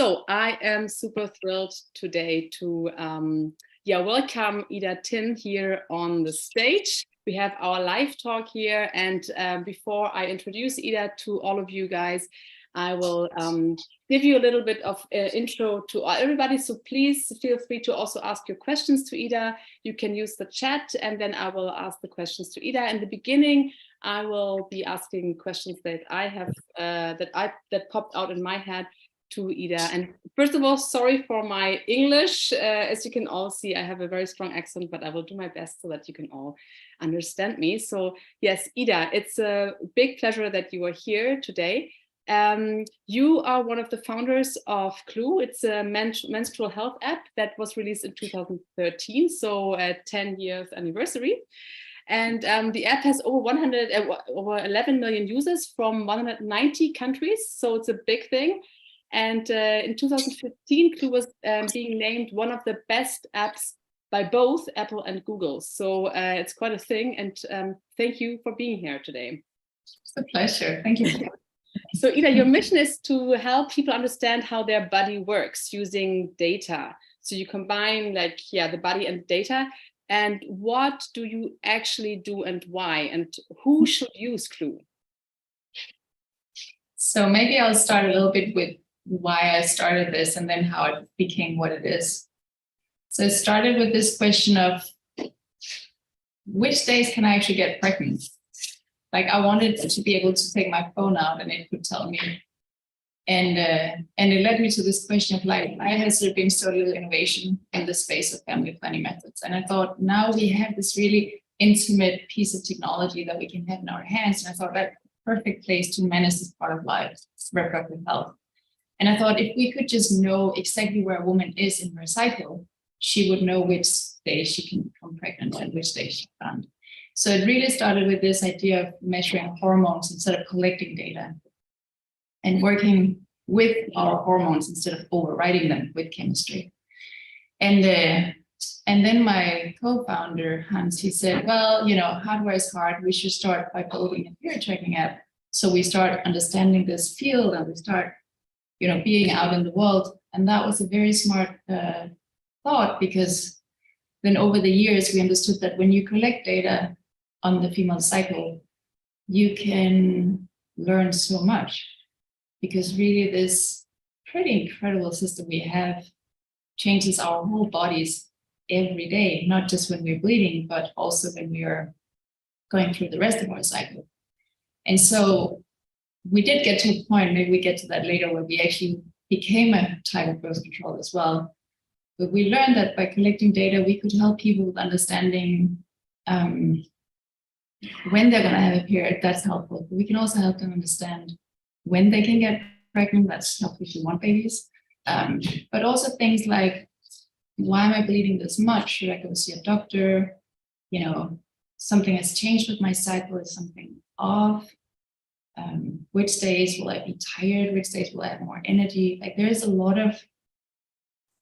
So I am super thrilled today to welcome Ida Tin here on the stage. We have our live talk here, and before I introduce Ida to all of you guys, I will give you a little bit of intro to everybody. So please feel free to also ask your questions to Ida. You can use the chat, and then I will ask the questions to Ida. In the beginning, I will be asking questions that I have that popped out in my head to Ida. And first of all, sorry for my English. As you can all see, I have a very strong accent, but I will do my best so that you can all understand me. So yes, Ida, it's a big pleasure that you are here today. You are one of the founders of Clue. It's a menstrual health app that was released in 2013, so a 10 years anniversary. And the app has over 11 million users from 190 countries, so it's a big thing. And in 2015, Clue was being named one of the best apps by both Apple and Google. So it's quite a thing. And thank you for being here today. It's a pleasure. Thank you. So Ida, your mission is to help people understand how their body works using data. So you combine the body and data. And what do you actually do and why? And who should use Clue? So maybe I'll start a little bit with why I started this and then how it became what it is. So it started with this question of which days can I actually get pregnant? Like I wanted to be able to take my phone out and it could tell me. And it led me to this question of why has there been so little innovation in the space of family planning methods? And I thought now we have this really intimate piece of technology that we can have in our hands. And I thought that's a perfect place to manage this part of life, reproductive health. And I thought if we could just know exactly where a woman is in her cycle, she would know which day she can become pregnant and which day she can't. So it really started with this idea of measuring hormones instead of collecting data and working with our hormones instead of overriding them with chemistry. And then my co-founder, Hans, he said, well, hardware is hard. We should start by building a period tracking app. So we start understanding this field and we start being out in the world. And that was a very smart thought, because then over the years, we understood that when you collect data on the female cycle, you can learn so much, because really this pretty incredible system we have changes our whole bodies every day, not just when we're bleeding, but also when we are going through the rest of our cycle. And so we did get to a point, maybe we get to that later, where we actually became a type of birth control as well. But we learned that by collecting data, we could help people with understanding when they're going to have a period. That's helpful. But we can also help them understand when they can get pregnant. That's helpful if you want babies. But also things like, why am I bleeding this much? Should I go see a doctor? Something has changed with my cycle. Is something off? Which days will I be tired? Which days will I have more energy? Like there is a lot of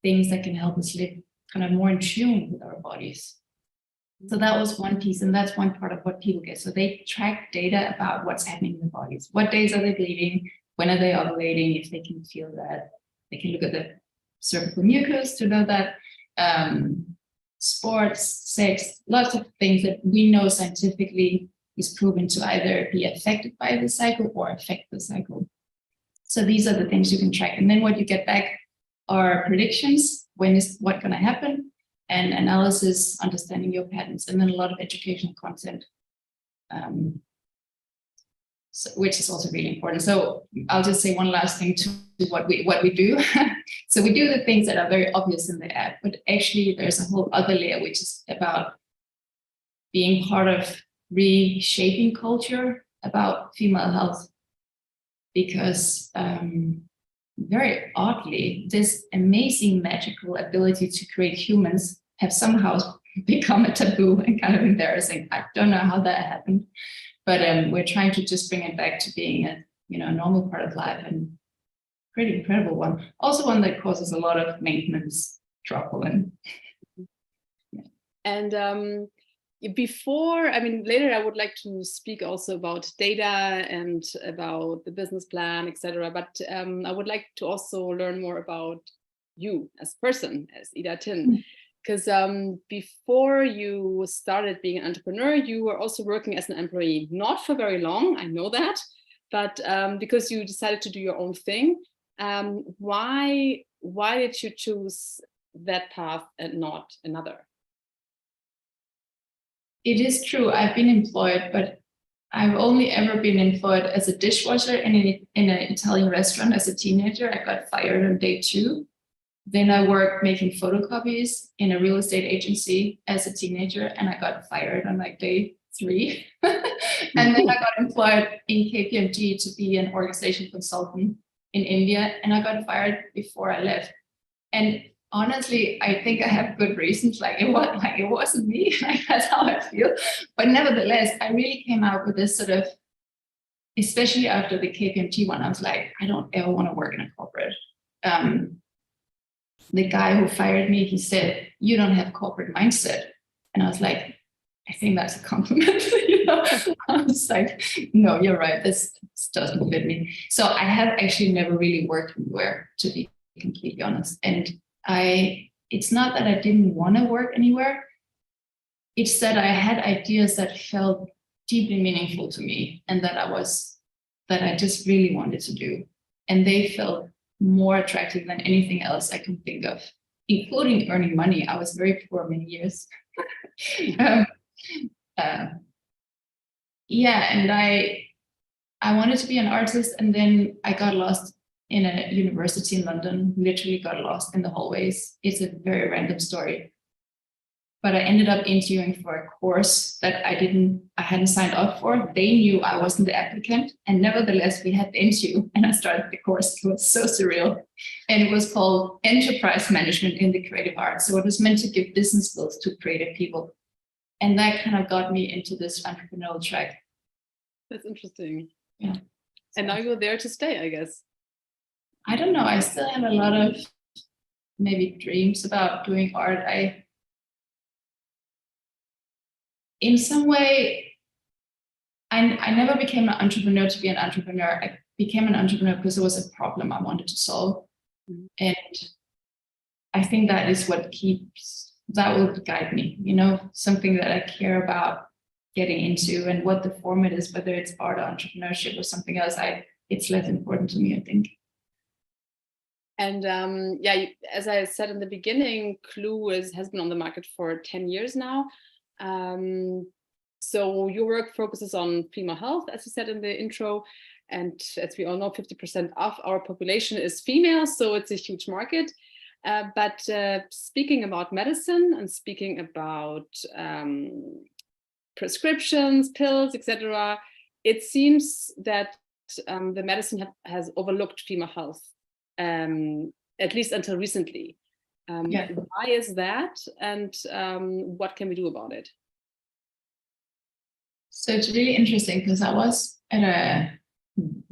things that can help us live kind of more in tune with our bodies. So that was one piece, and that's one part of what people get. So they track data about what's happening in their bodies. What days are they bleeding? When are they ovulating? If they can feel that, they can look at the cervical mucus to know that. Sports, sex, lots of things that we know scientifically is proven to either be affected by the cycle or affect the cycle. So these are the things you can track. And then what you get back are predictions, when is what going to happen, and analysis, understanding your patterns, and then a lot of educational content, which is also really important. So I'll just say one last thing to what we do. So we do the things that are very obvious in the app, but actually there's a whole other layer, which is about being part of reshaping culture about female health, because very oddly, this amazing magical ability to create humans have somehow become a taboo and kind of embarrassing. I don't know how that happened, but we're trying to just bring it back to being a normal part of life, and pretty incredible one. Also one that causes a lot of maintenance trouble. And before, I mean, later I would like to speak also about data and about the business plan, etc. But I would like to also learn more about you as a person, as Ida Tin. Because before you started being an entrepreneur, you were also working as an employee, not for very long, I know that, but because you decided to do your own thing. Why did you choose that path and not another? It is true, I've been employed, but I've only ever been employed as a dishwasher in an Italian restaurant as a teenager. I got fired on day 2. Then I worked making photocopies in a real estate agency as a teenager, and I got fired on like day 3. And then I got employed in KPMG to be an organization consultant in India, and I got fired before I left. And honestly, I think I have good reasons. It wasn't me. That's how I feel. But nevertheless, I really came out with this sort of, especially after the KPMG one, I was like, I don't ever want to work in a corporate. The guy who fired me, he said, "You don't have corporate mindset." And I was like, I think that's a compliment. I was like, no, you're right. This doesn't fit me. So I have actually never really worked anywhere, to be completely honest. And it's not that I didn't want to work anywhere. It's that I had ideas that felt deeply meaningful to me and that I just really wanted to do. And they felt more attractive than anything else I can think of, including earning money. I was very poor many years. And I wanted to be an artist, and then I got lost in a university in London, literally got lost in the hallways. It's a very random story. But I ended up interviewing for a course that I hadn't signed up for. They knew I wasn't the applicant, and nevertheless, we had the interview, and I started the course. It was so surreal. And it was called Enterprise Management in the Creative Arts. So it was meant to give business skills to creative people. And that kind of got me into this entrepreneurial track. That's interesting. Yeah. And now you're there to stay, I guess. I don't know. I still have a lot of maybe dreams about doing art. In some way, I never became an entrepreneur to be an entrepreneur. I became an entrepreneur because there was a problem I wanted to solve. Mm-hmm. And I think that is what will guide me, something that I care about getting into, and what the format is, whether it's art or entrepreneurship or something else, it's less important to me, I think. And as I said in the beginning, Clue has been on the market for 10 years now. So your work focuses on female health, as you said in the intro. And as we all know, 50% of our population is female, so it's a huge market. But speaking about medicine and speaking about prescriptions, pills, etc., it seems that the medicine has overlooked female health, at least until recently. Why is that, and what can we do about it? So it's really interesting because I was at a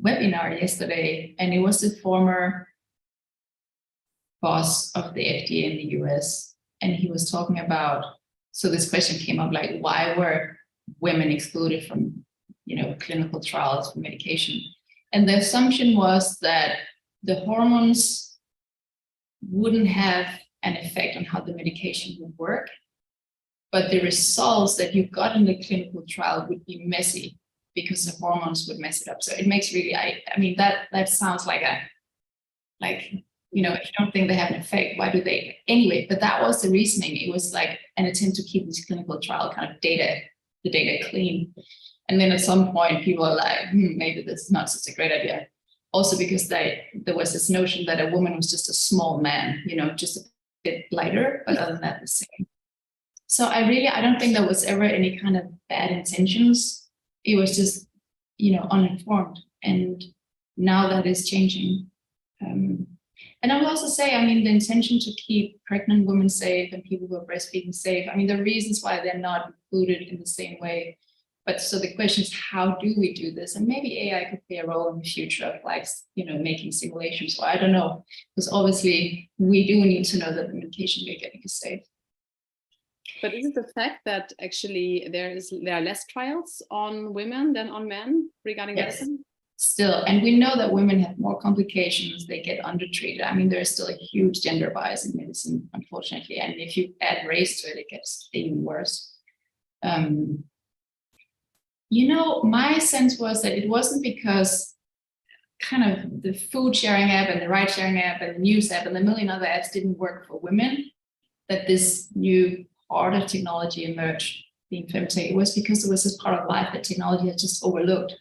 webinar yesterday, and it was the former boss of the FDA in the US, and he was talking about, so this question came up, like, why were women excluded from clinical trials for medication? And the assumption was that the hormones wouldn't have an effect on how the medication would work, but the results that you got in the clinical trial would be messy because the hormones would mess it up. So it makes really, I mean, that sounds like if you don't think they have an effect, why do they? Anyway, but that was the reasoning. It was like an attempt to keep this clinical trial kind of the data clean. And then at some point, people are like, maybe this is not such a great idea. Also because there was this notion that a woman was just a small man, just a bit lighter, but other than that, the same. So I don't think there was ever any kind of bad intentions. It was just, uninformed. And now that is changing. And I will also say, the intention to keep pregnant women safe and people who are breastfeeding safe, the reasons why they're not included in the same way. But so the question is, how do we do this? And maybe AI could play a role in the future of making simulations. So I don't know, because obviously we do need to know that the medication we're getting is safe. But is it the fact that actually there are less trials on women than on men regarding medicine? Still, and we know that women have more complications, they get undertreated. I mean, there's still a huge gender bias in medicine, unfortunately. And if you add race to it, it gets even worse. My sense was that it wasn't because kind of the food sharing app and the ride sharing app and the news app and the million other apps didn't work for women, that this new part of technology emerged, being femtech. It was because it was this part of life that technology had just overlooked.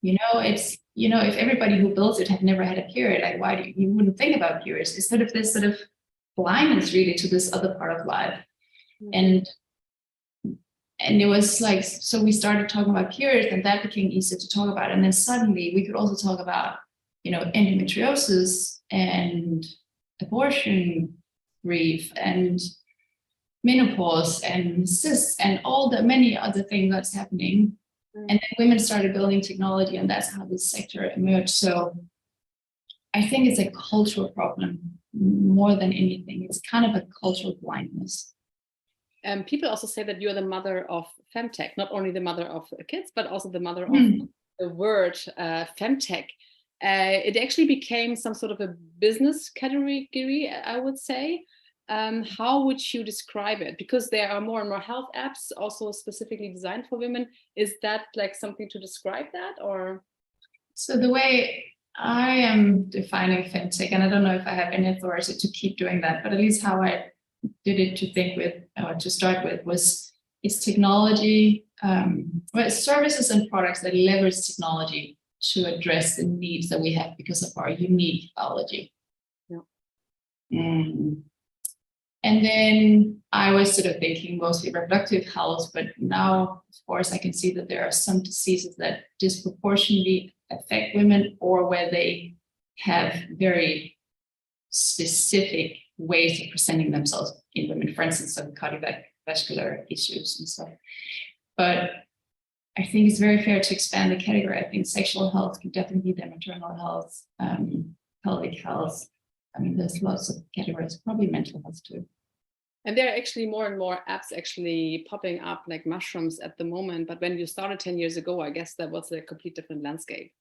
If everybody who builds it had never had a period, like why you wouldn't think about periods instead of this sort of blindness really to this other part of life. And it was like, so we started talking about periods, and that became easier to talk about. And then suddenly we could also talk about, endometriosis and abortion, grief, and menopause, and cysts, and all the many other things that's happening. And then women started building technology, and that's how this sector emerged. So I think it's a cultural problem more than anything. It's kind of a cultural blindness. People also say that you're the mother of femtech, not only the mother of kids, but also the mother of the word femtech. It actually became some sort of a business category, I would say. How would you describe it? Because there are more and more health apps also specifically designed for women. Is that like something to describe that, or? So the way I am defining femtech, and I don't know if I have any authority to keep doing that, but at least how I did it to start with was it's technology, it's services and products that leverage technology to address the needs that we have because of our unique biology. And then I was sort of thinking mostly reproductive health, but now, of course, I can see that there are some diseases that disproportionately affect women, or where they have very specific ways of presenting themselves in women, for instance, some cardiovascular issues and stuff. But I think it's very fair to expand the category. I think sexual health can definitely be there, maternal health, pelvic health. I mean, there's lots of categories, probably mental health too. And there are actually more and more apps actually popping up like mushrooms at the moment. But when you started 10 years ago, I guess that was a complete different landscape.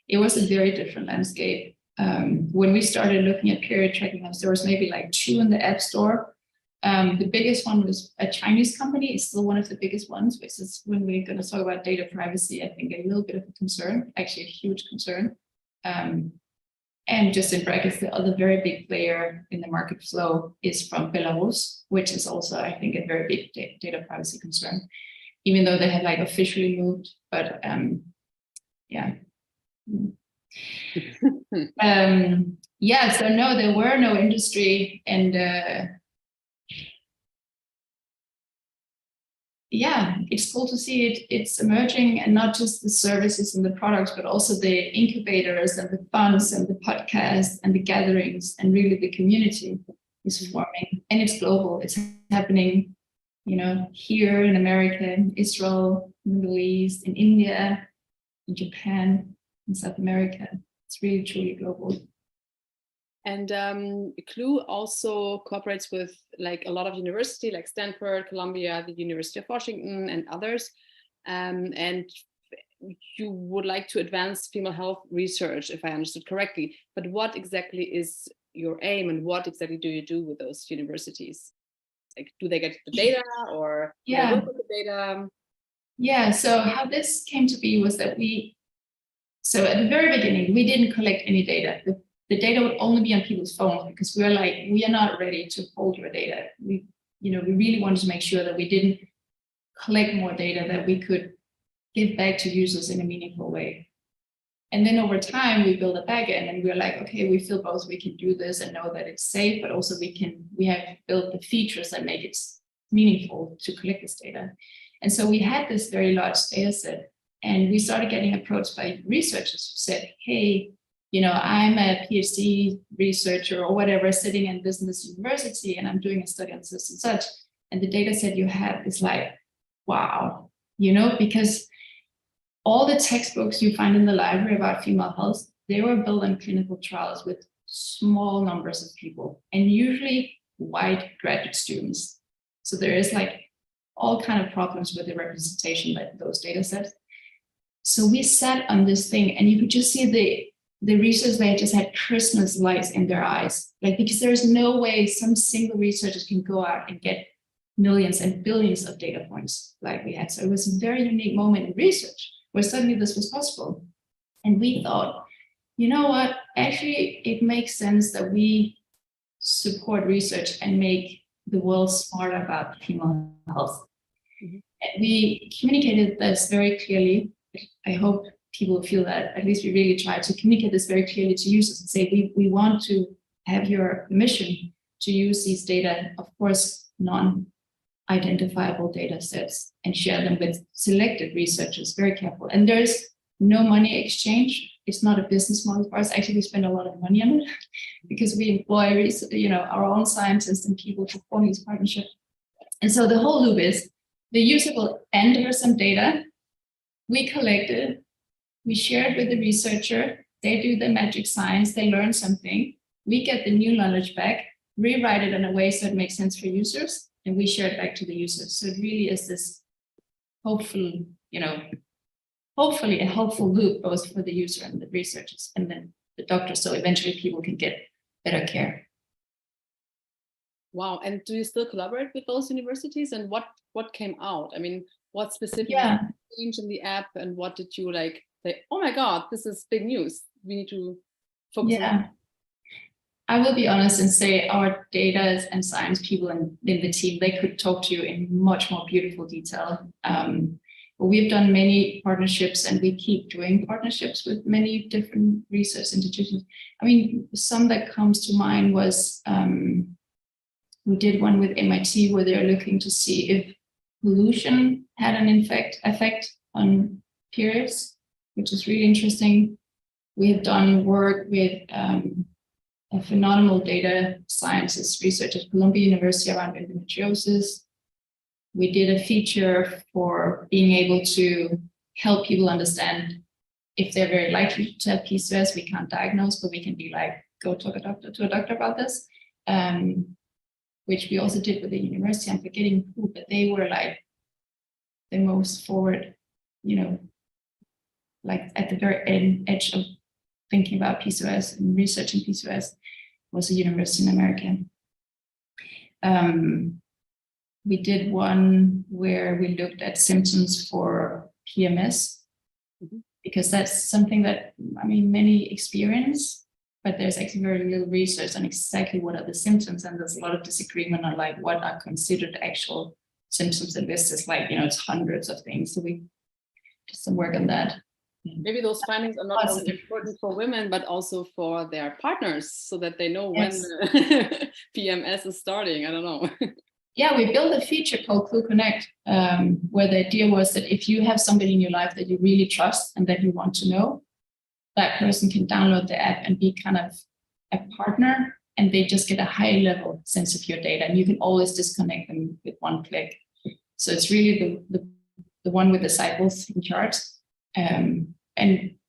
It was a very different landscape. When we started looking at period tracking apps, there was maybe like 2 in the App Store. The biggest one was a Chinese company. It's still one of the biggest ones, which is when we're going to talk about data privacy, I think a little bit of a concern, actually a huge concern. And just in brackets, the other very big player in the market flow is from Belarus, which is also, I think, a very big data privacy concern, even though they have like officially moved. But yeah. So no, there were no industry, and it's cool to see it's emerging, and not just the services and the products, but also the incubators and the funds and the podcasts and the gatherings, and really the community is forming, and it's global. It's happening, here in America, in Israel, Middle East, in India, in Japan, in South America. It's really truly global. And Clue also cooperates with like a lot of universities like Stanford, Columbia, the University of Washington, and others. And you would like to advance female health research, if I understood correctly. But what exactly is your aim, and what exactly do you do with those universities? Like, do they get the data, or do they work with the data? Yeah, so how this came to be was that so at the very beginning, we didn't collect any data. The data would only be on people's phones, because we were like, we are not ready to hold your data. We really wanted to make sure that we didn't collect more data that we could give back to users in a meaningful way. And then over time, we built a backend, and we were like, okay, we feel both we can do this and know that it's safe, but also we have built the features that make it meaningful to collect this data. And so we had this very large data set, and we started getting approached by researchers who said, hey, I'm a PhD researcher or whatever, sitting in business university, and I'm doing a study on this and such. And the data set you have is like, wow, because all the textbooks you find in the library about female health, they were built on clinical trials with small numbers of people, and usually white graduate students. So there is like all kind of problems with the representation of those data sets. So we sat on this thing, and you could just see the research, they just had Christmas lights in their eyes, like, because there's no way some single researchers can go out and get millions and billions of data points like we had. So it was a very unique moment in research where suddenly this was possible. And we thought, you know what, actually, it makes sense that we support research and make the world smarter about female health. And we communicated this very clearly. I hope people feel that at least we really try to communicate this very clearly to users and say, we want to have your permission to use these data, of course, non-identifiable data sets, and share them with selected researchers, very careful. And there's no money exchange. It's not a business model for us. Actually, we spend a lot of money on it because we employ, our own scientists and people to form these partnerships. And so the whole loop is the user will enter some data, we collect it, we share it with the researcher, they do the magic science, they learn something, we get the new knowledge back, rewrite it in a way so it makes sense for users, and we share it back to the users. So it really is this hopefully a helpful loop both for the user and the researchers and then the doctor. So eventually people can get better care. Wow. And do you still collaborate with those universities? And what came out? I mean, what specifically changed in the app, and what did you like say, oh my God, this is big news. We need to focus on that. I will be honest and say our data and science people in the team, they could talk to you in much more beautiful detail. But we've done many partnerships, and we keep doing partnerships with many different research institutions. I mean, some that comes to mind was we did one with MIT where they're looking to see if pollution had an effect on periods, which is really interesting. We have done work with a phenomenal data scientist research at Columbia University around endometriosis. We did a feature for being able to help people understand if they're very likely to have PCOS. We can't diagnose, but we can be like, go talk to a doctor about this, which we also did with the university. I'm forgetting who, but they were like the most forward, like at the very edge of thinking about PCOS and researching PCOS was a university in America. We did one where we looked at symptoms for PMS, because that's something that, many experience, but there's actually very little research on exactly what are the symptoms, and there's a lot of disagreement on like what are considered actual symptoms, and this is like, it's hundreds of things. So we did some work on that. Maybe those findings are not only important for women, but also for their partners, so that they know when the PMS is starting. I don't know. Yeah, we built a feature called Clue Connect, where the idea was that if you have somebody in your life that you really trust and that you want to know, that person can download the app and be kind of a partner, and they just get a high level sense of your data, and you can always disconnect them with one click. So it's really the one with the cycles in charts. And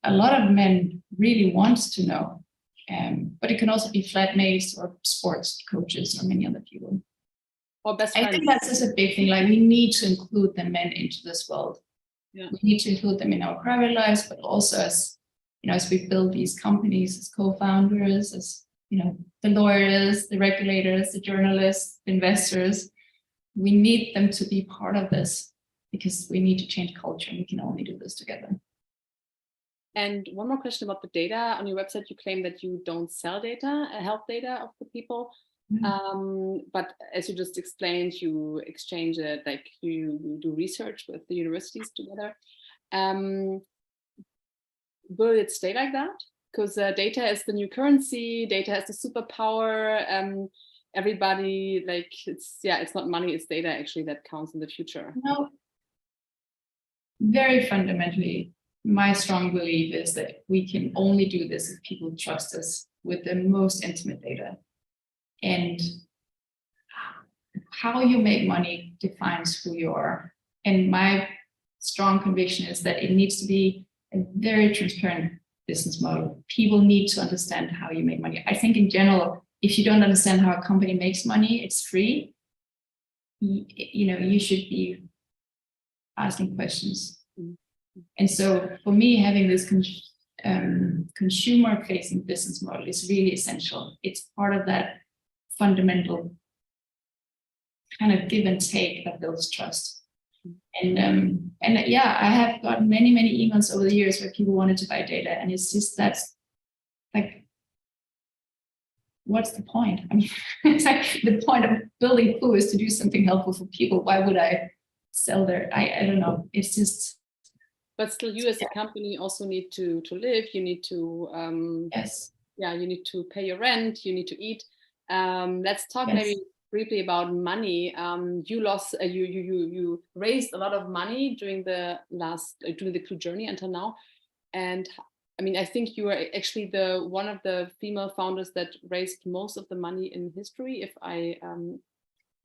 a lot of men really want to know, but it can also be flatmates or sports coaches or many other people. Or best friends. I think that's just a big thing. Like, we need to include the men into this world. Yeah. We need to include them in our private lives, but also as we build these companies as co-founders, as the lawyers, the regulators, the journalists, the investors. We need them to be part of this, because we need to change culture, and we can only do this together. And one more question about the data. On your website, you claim that you don't sell data, health data of the people. But as you just explained, you exchange it, like you do research with the universities together. Will it stay like that? Because data is the new currency, data is the superpower. Everybody, like, it's not money, it's data actually that counts in the future. No. Very fundamentally, my strong belief is that we can only do this if people trust us with the most intimate data. And how you make money defines who you are. And my strong conviction is that it needs to be a very transparent business model. People need to understand how you make money. I think in general, if you don't understand how a company makes money, it's free. you should be asking questions. And so for me, having this consumer-facing business model is really essential. It's part of that fundamental kind of give and take that builds trust. And yeah, I have gotten many emails over the years where people wanted to buy data, and it's just that's like, what's the point? I mean, it's like the point of building Clue is to do something helpful for people. Why would I sell their? I don't know. It's just. But still, you as a company also need to live. You need to yes. Yeah, you need to pay your rent. You need to eat. Let's talk Yes. maybe briefly about money. You raised a lot of money during the Clue journey until now, and I mean, I think you are actually one of the female founders that raised most of the money in history. If I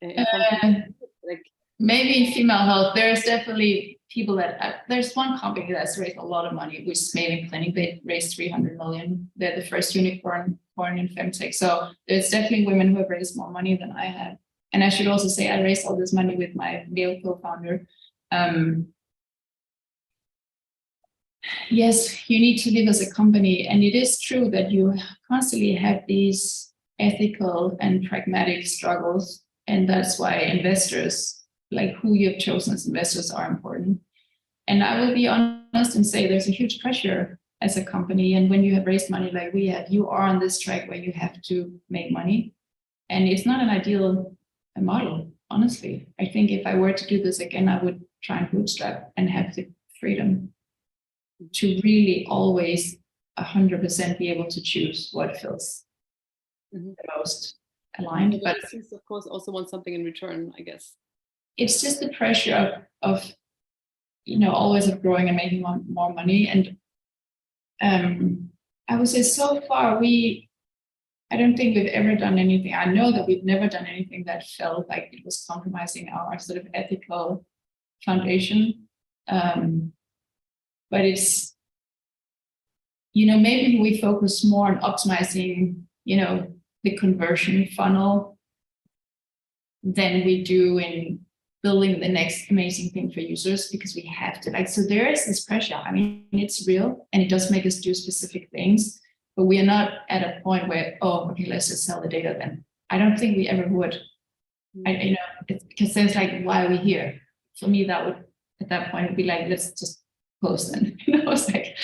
like. Maybe in female health, there's definitely people that there's one company that's raised a lot of money, which is Maven Clinic. They raised 300 million. They're the first unicorn born in femtech. So there's definitely women who have raised more money than I have. And I should also say I raised all this money with my male co-founder. Yes, you need to live as a company, and it is true that you constantly have these ethical and pragmatic struggles, and that's why investors, like who you have chosen as investors, are important. And I will be honest and say there's a huge pressure as a company. And when you have raised money like we have, you are on this track where you have to make money. And it's not an ideal model, honestly. I think if I were to do this again, I would try and bootstrap and have the freedom to really always 100% be able to choose what feels the most aligned. But of course also want something in return, I guess. It's just the pressure of always of growing and making more money. And I would say so far I don't think we've ever done anything. I know that we've never done anything that felt like it was compromising our sort of ethical foundation. But it's, maybe we focus more on optimizing, the conversion funnel than we do in building the next amazing thing for users, because we have to, so there is this pressure. I mean, it's real and it does make us do specific things, but we are not at a point where, okay, let's just sell the data then. I don't think we ever would. It's because there's like, why are we here? For me, that would, at that point, would be like, let's just close then. It's like,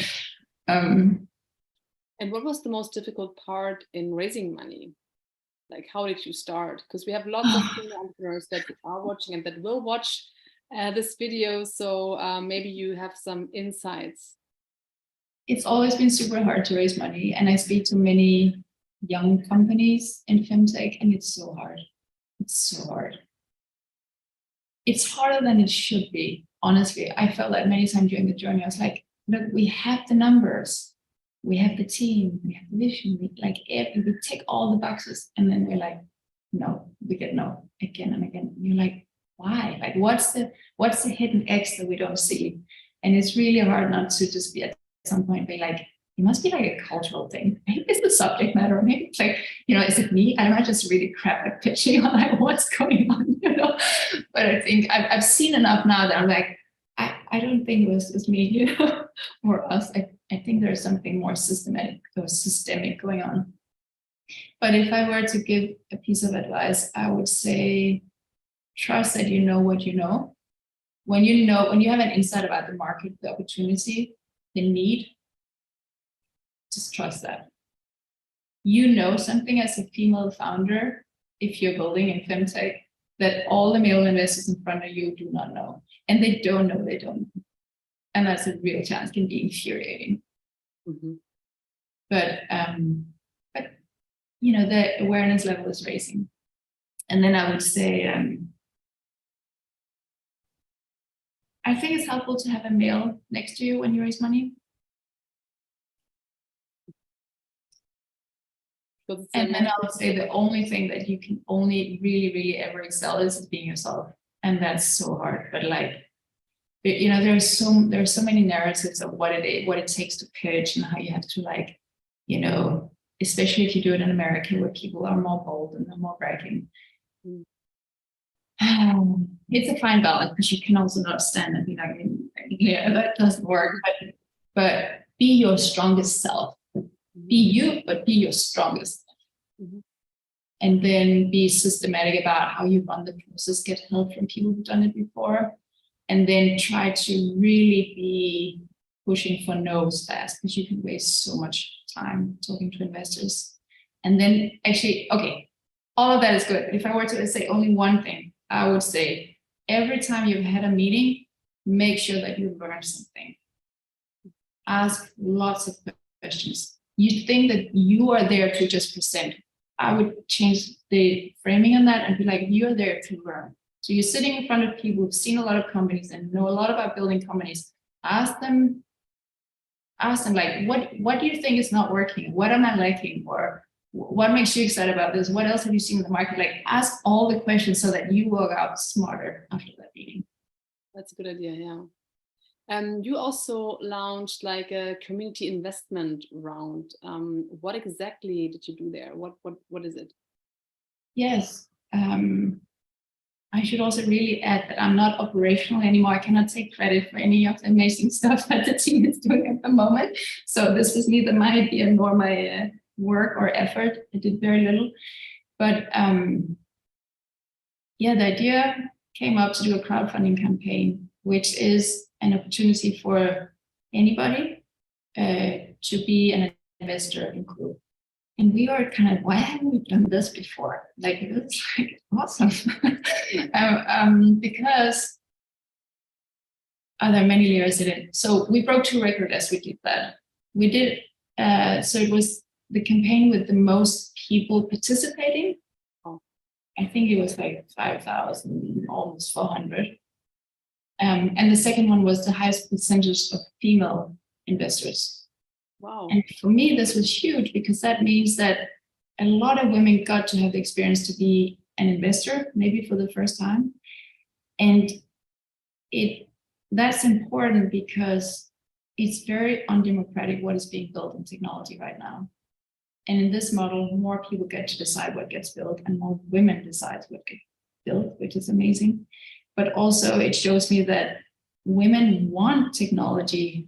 And what was the most difficult part in raising money? Like, how did you start? Because we have lots of entrepreneurs that are watching and that will watch this video. So maybe you have some insights. It's always been super hard to raise money. And I speak to many young companies in femtech, and it's so hard. It's so hard. It's harder than it should be. Honestly, I felt that many times during the journey. I was like, look, we have the numbers. We have the team, we have the vision, we tick all the boxes. And then they're like, no, we get no again and again. And you're like, why? Like, what's the hidden X that we don't see? And it's really hard not to just be at some point be like, it must be like a cultural thing. Maybe it's the subject matter. Maybe it's like, is it me? Am I just really crap at pitching on like what's going on? But I think I've seen enough now that I'm like, I don't think it was just me, or us. I think there's something more systematic or systemic going on. But if I were to give a piece of advice, I would say trust that you know what you know. When you have an insight about the market, the opportunity, the need, just trust that. Something as a female founder, if you're building in femtech, that all the male investors in front of you do not know. And they don't know they don't know. And that's a real challenge, can be infuriating. But the awareness level is raising. And then I would say, I think it's helpful to have a male next to you when you raise money. And then I would say the only thing that you can only really, really ever excel is being yourself. And that's so hard. But there's so many narratives of what it takes to pitch and how you have to especially if you do it in America where people are more bold and they're more bragging. it's a fine balance, because you can also not stand and be like, yeah, that doesn't work. But be your strongest self. Be you, but be your strongest. Mm-hmm. And then be systematic about how you run the process, get help from people who've done it before, and then try to really be pushing for no's fast, because you can waste so much time talking to investors. And then actually, okay, all of that is good. But if I were to say only one thing, I would say every time you've had a meeting, make sure that you learn something. Ask lots of questions. You think that you are there to just present. I would change the framing on that and be like, you're there to learn. So you're sitting in front of people who've seen a lot of companies and know a lot about building companies. Ask them like, what do you think is not working? What am I lacking? Or what makes you excited about this? What else have you seen in the market? Like, ask all the questions so that you walk out smarter after that meeting. That's a good idea, yeah. You also launched like a community investment round. What exactly did you do there? What is it? Yes. I should also really add that I'm not operational anymore. I cannot take credit for any of the amazing stuff that the team is doing at the moment. So this was neither my idea nor my work or effort. I did very little. But yeah, the idea came up to do a crowdfunding campaign, which is an opportunity for anybody to be an investor in Clue. And we were kind of, why haven't we done this before? Like, it's like awesome. Because there are many layers in it. So we broke 2 records as we did that. We did, so it was the campaign with the most people participating. I think it was like 5,000, almost 400. And the second one was the highest percentage of female investors. Wow. And for me, this was huge, because that means that a lot of women got to have the experience to be an investor, maybe for the first time. And that's important because it's very undemocratic what is being built in technology right now. And in this model, more people get to decide what gets built, and more women decide what gets built, which is amazing. But also it shows me that women want technology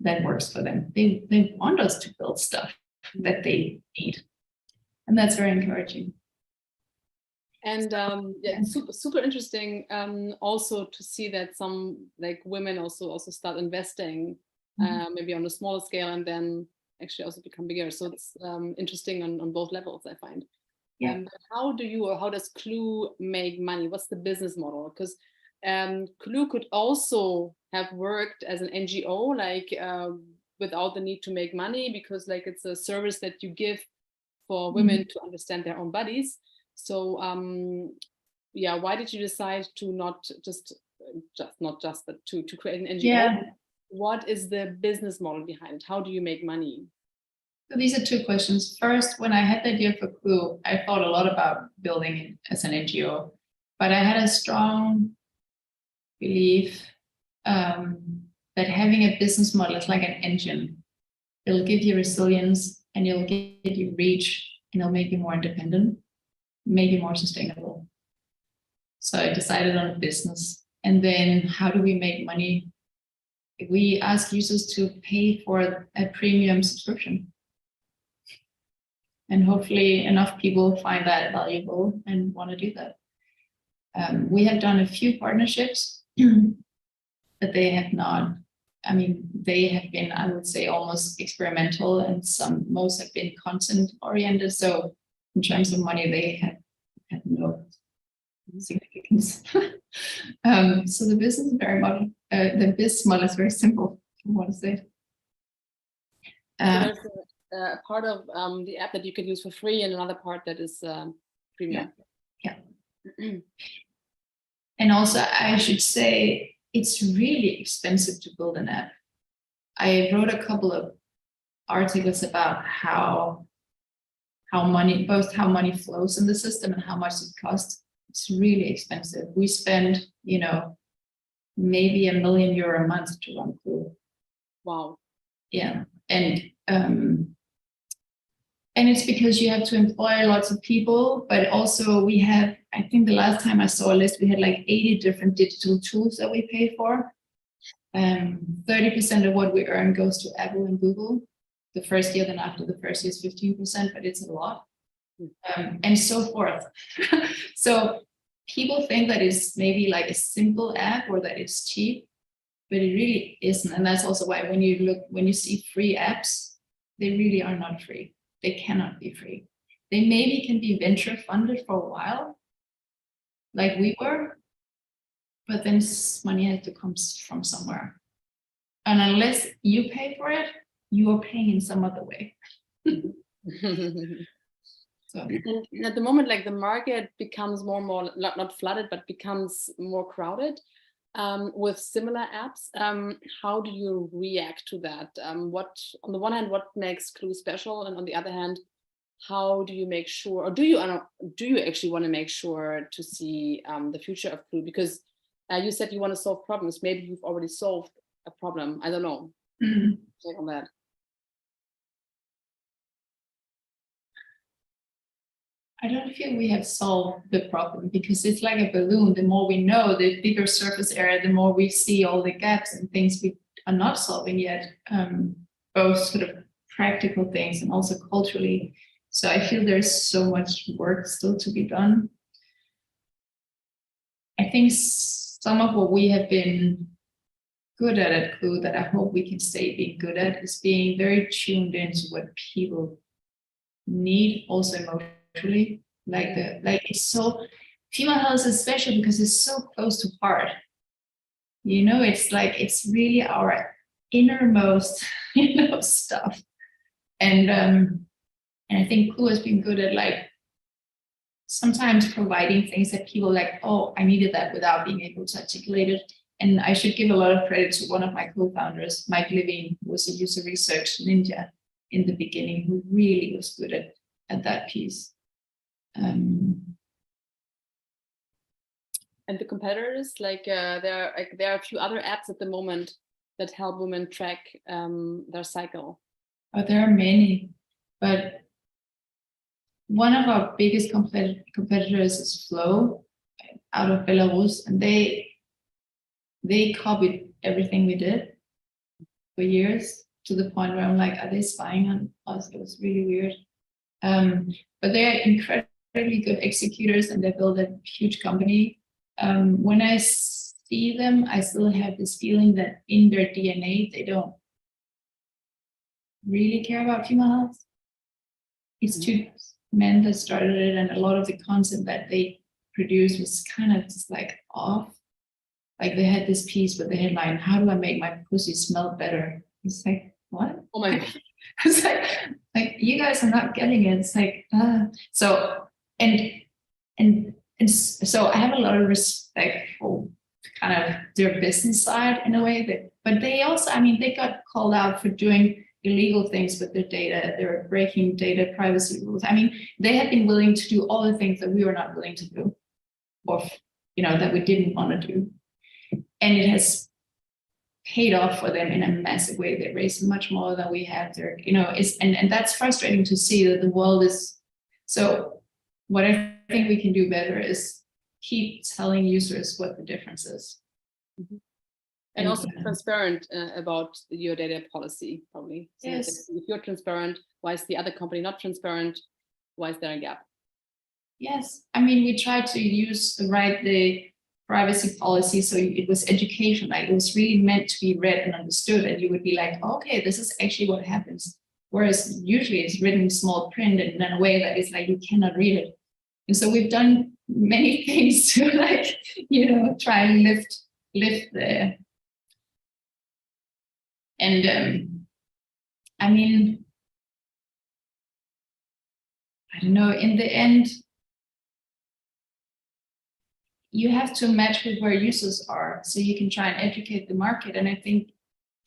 that works for them. They want us to build stuff that they need. And that's very encouraging. And yeah, super interesting also to see that some like women also start investing maybe on a smaller scale, and then actually also become bigger. So it's interesting on both levels, I find. Yeah. How does Clue make money? What's the business model? Because Clue could also have worked as an NGO, like without the need to make money, because like it's a service that you give for women to understand their own bodies. So yeah, why did you decide to not just but to create an NGO? Yeah. What is the business model behind it? How do you make money? So these are 2 questions. First, when I had the idea for Clue, I thought a lot about building it as an NGO, but I had a strong belief that having a business model is like an engine. It'll give you resilience, and it'll give you reach, and it'll make you more independent, make you more sustainable. So I decided on a business. And then how do we make money? We ask users to pay for a premium subscription. And hopefully enough people find that valuable and want to do that. We have done a few partnerships, but they have not, I mean, they have been, I would say, almost experimental, and most have been content oriented. So in terms of money, they have no significance. So the business is the business model is very simple, I want to say. So there's a part of the app that you can use for free, and another part that is premium. Yeah. And also, I should say, it's really expensive to build an app. I wrote a couple of articles about how money flows in the system and how much it costs. It's really expensive. We spend, maybe €1 million a month to run Clue. Wow. Yeah. And And it's because you have to employ lots of people, but also we have, I think the last time I saw a list, we had like 80 different digital tools that we pay for. 30% of what we earn goes to Apple and Google. The first year, then after the first year is 15%, but it's a lot. And so forth. So people think that it's maybe like a simple app or that it's cheap, but it really isn't. And that's also why when you see free apps, they really are not free. They cannot be free. They maybe can be venture funded for a while, like we were, but then money has to come from somewhere. And unless you pay for it, you are paying in some other way. So. And at the moment, like the market becomes more and more, not flooded, but becomes more crowded with similar apps. How do you react to that? What, on the one hand, what makes Clue special? And on the other hand, how do you make sure, or do you actually want to make sure to see the future of Clue? Because you said you want to solve problems. Maybe you've already solved a problem. I don't know. Check on that. I don't feel we have solved the problem, because it's like a balloon. The more we know, the bigger surface area, the more we see all the gaps and things we are not solving yet, both sort of practical things and also culturally. So I feel there's so much work still to be done. I think some of what we have been good at Clue that I hope we can stay being good at is being very tuned into what people need, also emotionally. Like it's so, female health is special because it's so close to heart. You know, it's like, it's really our innermost, stuff. And I think Clue has been good at like sometimes providing things that people like, oh, I needed that without being able to articulate it. And I should give a lot of credit to one of my co-founders, Mike Levine, who was a user research ninja in the beginning, who really was good at that piece. And the competitors, like there are a few other apps at the moment that help women track their cycle. Oh, there are many, but one of our biggest competitors is Flow out of Belarus, and they copied everything we did for years, to the point where I'm like, are they spying on us? It was really weird. But they are incredibly good executors, and they build a huge company. When I see them, I still have this feeling that in their DNA, they don't really care about female health. It's two men that started it, and a lot of the content that they produced was kind of just like off. Like they had this piece with the headline, "How do I make my pussy smell better?" It's like, what? Oh my God. It's like you guys are not getting it. It's like, so so I have a lot of respect for kind of their business side in a way, but they also, I mean, they got called out for doing illegal things with their data. They were breaking data privacy rules. I mean, they have been willing to do all the things that we were not willing to do, or that we didn't want to do. And it has paid off for them in a massive way. They raised much more than we have there. And that's frustrating to see that the world is. So what I think we can do better is keep telling users what the difference is. Mm-hmm. And also transparent about your data policy, probably. So yes. If you're transparent, why is the other company not transparent? Why is there a gap? Yes. I mean, we tried to write the privacy policy so it was education, like it was really meant to be read and understood, and you would be like, okay, this is actually what happens. Whereas usually it's written in small print and in a way that is like you cannot read it. And so we've done many things to try and lift the. And I mean, I don't know, in the end, you have to match with where users are so you can try and educate the market. And I think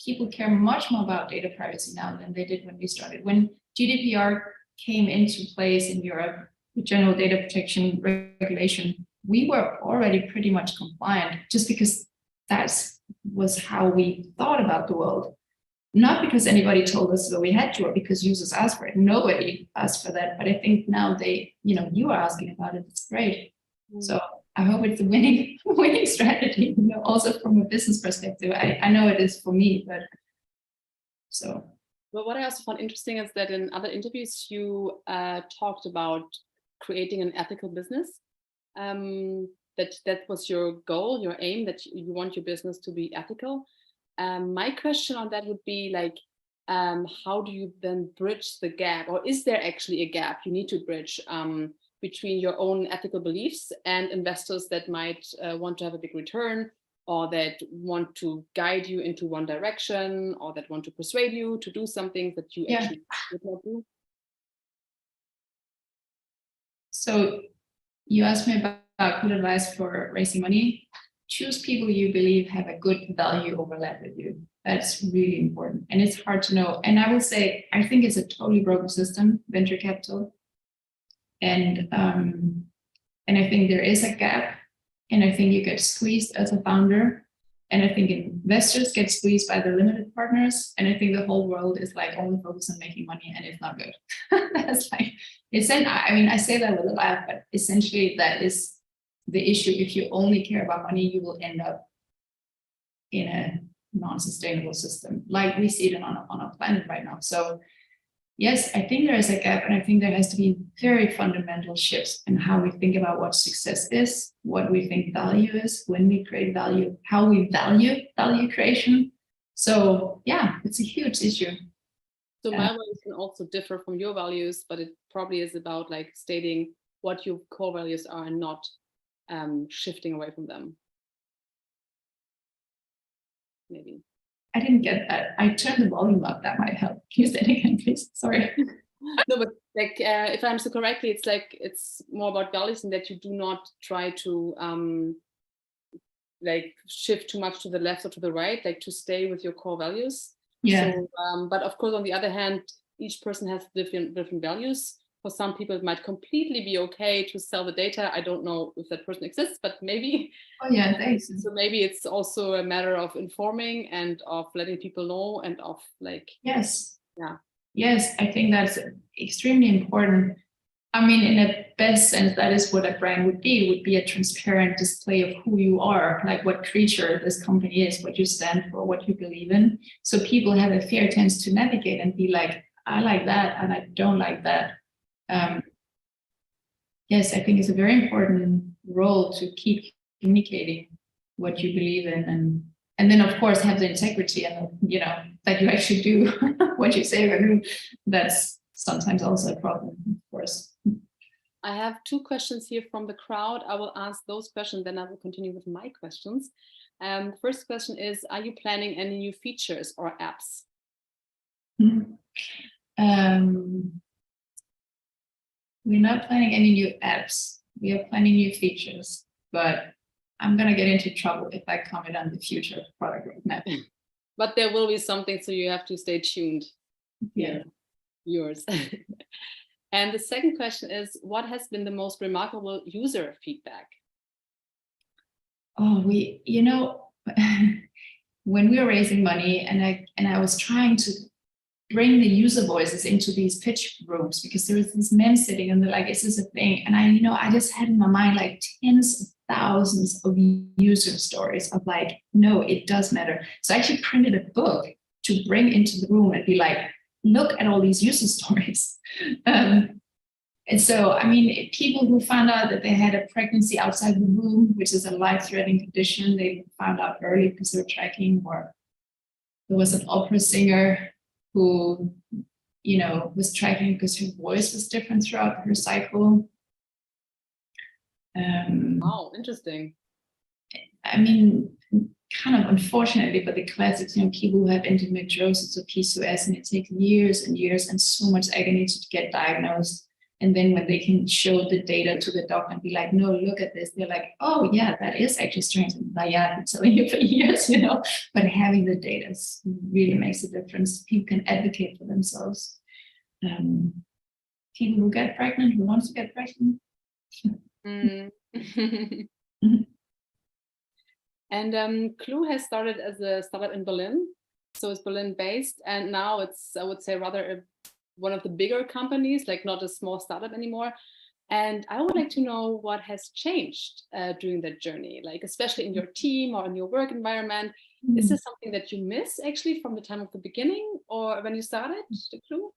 people care much more about data privacy now than they did when we started. When GDPR came into place in Europe, the General Data Protection Regulation, we were already pretty much compliant just because that was how we thought about the world. not because anybody told us that we had to, or because users asked for it. Nobody asked for that. But I think now you are asking about it. It's great. So I hope it's a winning strategy, also from a business perspective. I know it is for me, but so. Well, what I also found interesting is that in other interviews, you talked about creating an ethical business. That was your goal, your aim, that you want your business to be ethical. My question on that would be like, how do you then bridge the gap, or is there actually a gap you need to bridge between your own ethical beliefs and investors that might want to have a big return, or that want to guide you into one direction, or that want to persuade you to do something that you actually would not do? So you asked me about good advice for raising money. Choose people you believe have a good value overlap with you. That's really important. And it's hard to know. And I would say, I think it's a totally broken system, venture capital. And I think there is a gap. And I think you get squeezed as a founder. And I think investors get squeezed by the limited partners. And I think the whole world is like only focused on making money, and it's not good. That's like, I say that with a laugh, but essentially that is the issue. If you only care about money, you will end up in a non-sustainable system, like we see it on our planet right now. So yes, I think there is a gap, and I think there has to be very fundamental shifts in how we think about what success is, what we think value is, when we create value, how we value value creation. So yeah, it's a huge issue. So my values can also differ from your values, but it probably is about like stating what your core values are and not shifting away from them. Maybe. I didn't get that. I turned the volume up. That might help. Can you say it again, please? Sorry. No, but like if I understand correctly, it's like it's more about values, and that you do not try to like shift too much to the left or to the right, like to stay with your core values. Yeah. So, but of course, on the other hand, each person has different values. For some people, it might completely be okay to sell the data. I don't know if that person exists, but maybe. Oh yeah, thanks. So maybe it's also a matter of informing and of letting people know, and of like. Yes. Yeah. Yes, I think that's extremely important. I mean, in the best sense, that is what a brand would be a transparent display of who you are, like what creature this company is, what you stand for, what you believe in. So people have a fair chance to navigate and be like, I like that and I don't like that. Yes, I think it's a very important role to keep communicating what you believe in, and then of course have the integrity and that you actually do what you say you're going to do. That's sometimes also a problem, of course. I have two questions here from the crowd. I will ask those questions, then I will continue with my questions. The first question is, are you planning any new features or apps? We're not planning any new apps. We are planning new features, but I'm going to get into trouble if I comment on the future product roadmap. But there will be something, so you have to stay tuned. Yeah. Yours. And the second question is, what has been the most remarkable user feedback? Oh, when we were raising money and I was trying to bring the user voices into these pitch rooms, because there was these men sitting and they're like, is this a thing? And I just had in my mind like tens of thousands of user stories of like, no, it does matter. So I actually printed a book to bring into the room and be like, look at all these user stories. And so, I mean, people who found out that they had a pregnancy outside the womb, which is a life-threatening condition, they found out early because they were tracking. Or there was an opera singer who, was tracking because her voice was different throughout her cycle. Wow, interesting. I mean, kind of unfortunately, but the classics, people who have endometriosis or PCOS, and it takes years and years and so much agony to get diagnosed. And then when they can show the data to the doctor and be like, no, look at this, they're like, oh yeah, that is actually strange. And like, yeah, I've been telling you for years, but having the data really makes a difference. People can advocate for themselves. People who get pregnant, who wants to get pregnant. And Clue has started as a startup in Berlin. So it's Berlin based, and now it's, I would say, rather one of the bigger companies, like not a small startup anymore. And I would like to know what has changed during that journey, like especially in your team or in your work environment. Is this something that you miss actually from the time of the beginning or when you started the Clue?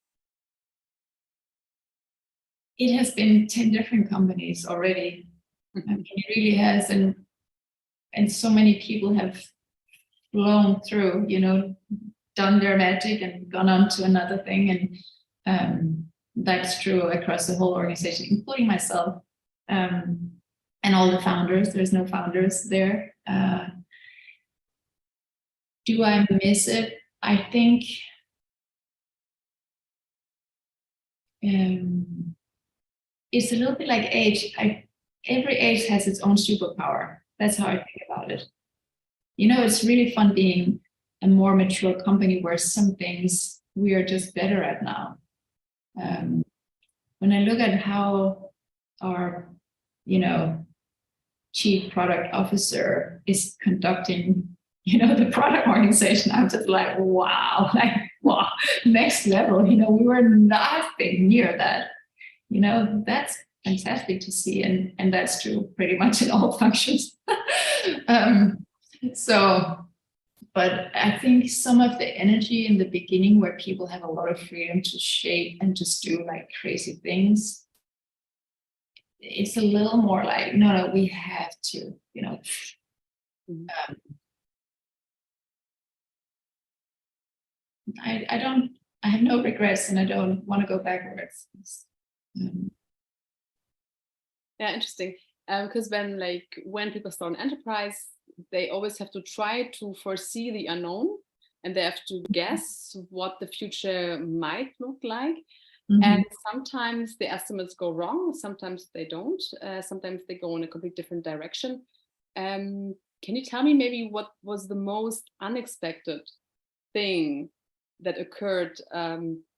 It has been 10 different companies already. I mean, it really has, and so many people have flown through, you know, done their magic and gone on to another thing. And that's true across the whole organization, including myself, and all the founders. There's no founders there. Do I miss it? I think it's a little bit like age. Every age has its own superpower. That's how I think about it. You know, it's really fun being a more mature company where some things we are just better at now. When I look at how our, you know, chief product officer is conducting, you know, the product organization, I'm just like, wow, next level. You know, we were nothing near that. You know, that's fantastic to see, and that's true pretty much in all functions. But I think some of the energy in the beginning where people have a lot of freedom to shape and just do like crazy things, it's a little more like, no, we have to, you know. I have no regrets, and I don't want to go backwards. Yeah, interesting. Because when people start an enterprise, they always have to try to foresee the unknown, and they have to guess what the future might look like. And sometimes the estimates go wrong, sometimes they don't, sometimes they go in a completely different direction. Can you tell me maybe what was the most unexpected thing that occurred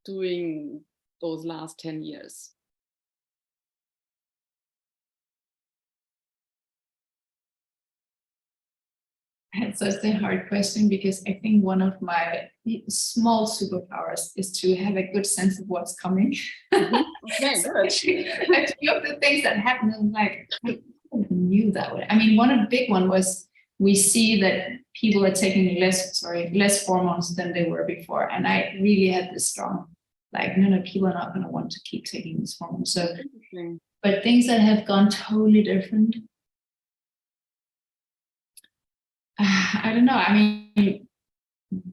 during those last 10 years? It's such a hard question, because I think one of my small superpowers is to have a good sense of what's coming. Okay, good. A few of the things that happen, I'm like, I knew that way. I mean, one big one was we see that people are taking less hormones than they were before, and I really had this strong, like, no, people are not going to want to keep taking these hormones. So, but things that have gone totally different. I don't know. I mean,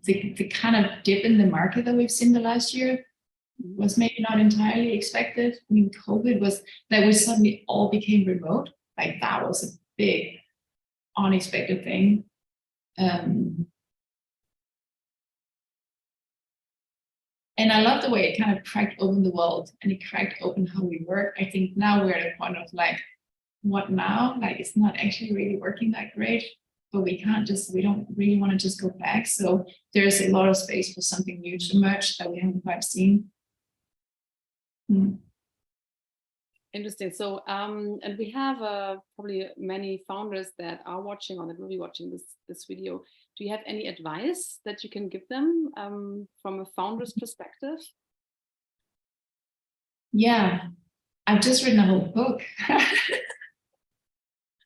the kind of dip in the market that we've seen the last year was maybe not entirely expected. I mean, COVID was that we suddenly all became remote. Like, that was a big, unexpected thing. And I love the way it kind of cracked open the world, and it cracked open how we work. I think now we're at a point of like, what now? Like, it's not actually really working that great. But we don't really want to just go back. So there's a lot of space for something new to emerge that we haven't quite seen. Interesting. So, and we have probably many founders that are watching or that will be watching this video. Do you have any advice that you can give them from a founder's perspective? Yeah, I've just written a whole book.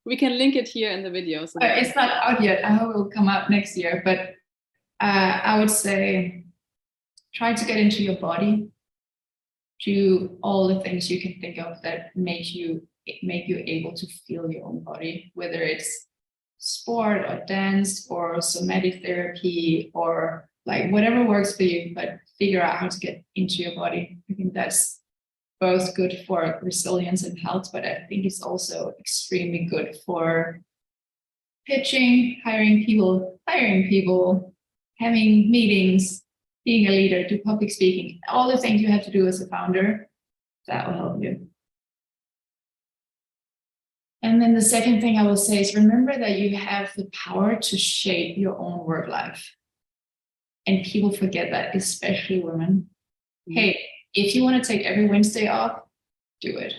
We can link it here in the video. So it's not out yet. I hope it will come out next year. But I would say try to get into your body. Do all the things you can think of that make you able to feel your own body, whether it's sport or dance or somatic therapy or like whatever works for you, but figure out how to get into your body. I think that's both good for resilience and health, but I think it's also extremely good for pitching, hiring people, having meetings, being a leader, do public speaking, all the things you have to do as a founder. That will help you. And then the second thing I will say is remember that you have the power to shape your own work life. And people forget that, especially women. Hey, if you want to take every Wednesday off, do it.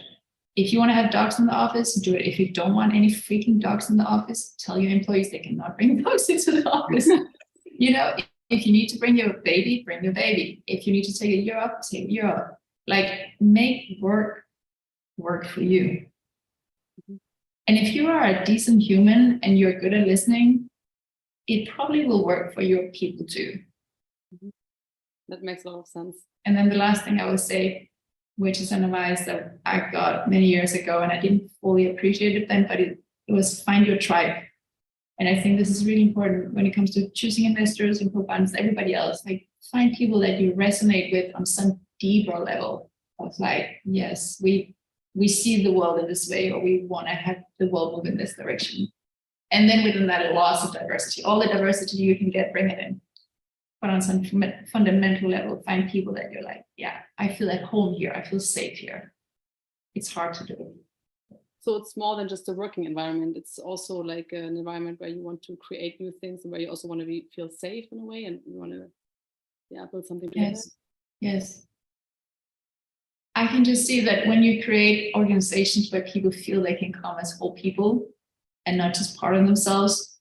If you want to have dogs in the office, do it. If you don't want any freaking dogs in the office, tell your employees they cannot bring dogs into the office. You know, If you need to bring your baby, bring your baby. If you need to take a year off, take a year off. Like, make work for you. And if you are a decent human and you're good at listening, it probably will work for your people too. That makes a lot of sense. And then the last thing I would say, which is an advice that I got many years ago, and I didn't fully appreciate it then, but it was find your tribe. And I think this is really important when it comes to choosing investors and co-founders, everybody else. Like, find people that you resonate with on some deeper level of like, yes, we see the world in this way, or we want to have the world move in this direction. And then within that, lots of diversity, all the diversity you can get, bring it in. But on some fundamental level, find people that you're like, yeah, I feel at home here. I feel safe here. It's hard to do. So it's more than just a working environment. It's also like an environment where you want to create new things and where you also want to feel safe in a way, and you want to build something together. Yes. I can just see that when you create organizations where people feel they can come as whole people and not just part of themselves,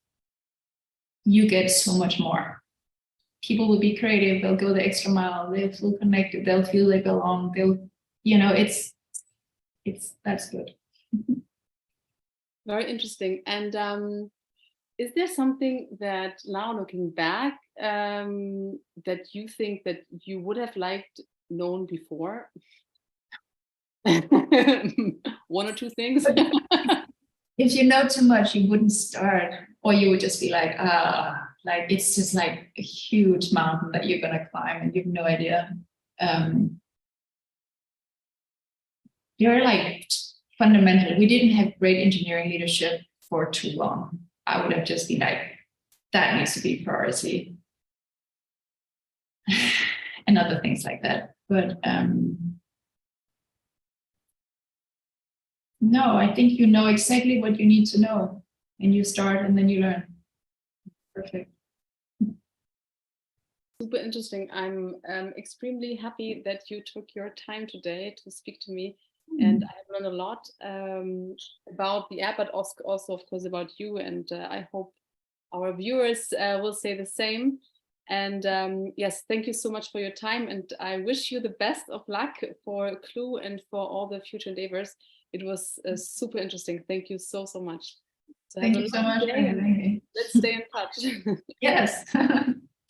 you get so much more. People will be creative, they'll go the extra mile, they'll feel connected, they'll feel they belong, that's good. Very interesting. And is there something that now looking back that you think that you would have liked known before? One or two things? If you know too much, you wouldn't start, or you would just be like, it's just like a huge mountain that you're gonna climb and you have no idea. You're like, fundamentally, we didn't have great engineering leadership for too long. I would have just been like, that needs to be priority. And other things like that. But no, I think you know exactly what you need to know, and you start and then you learn. Perfect. Super interesting. I'm extremely happy that you took your time today to speak to me. And I've learned a lot about the app, but also, of course, about you. And I hope our viewers will say the same. And yes, thank you so much for your time. And I wish you the best of luck for Clue and for all the future endeavors. It was super interesting. Thank you so much. So thank you so much. Let's stay in touch. Yes.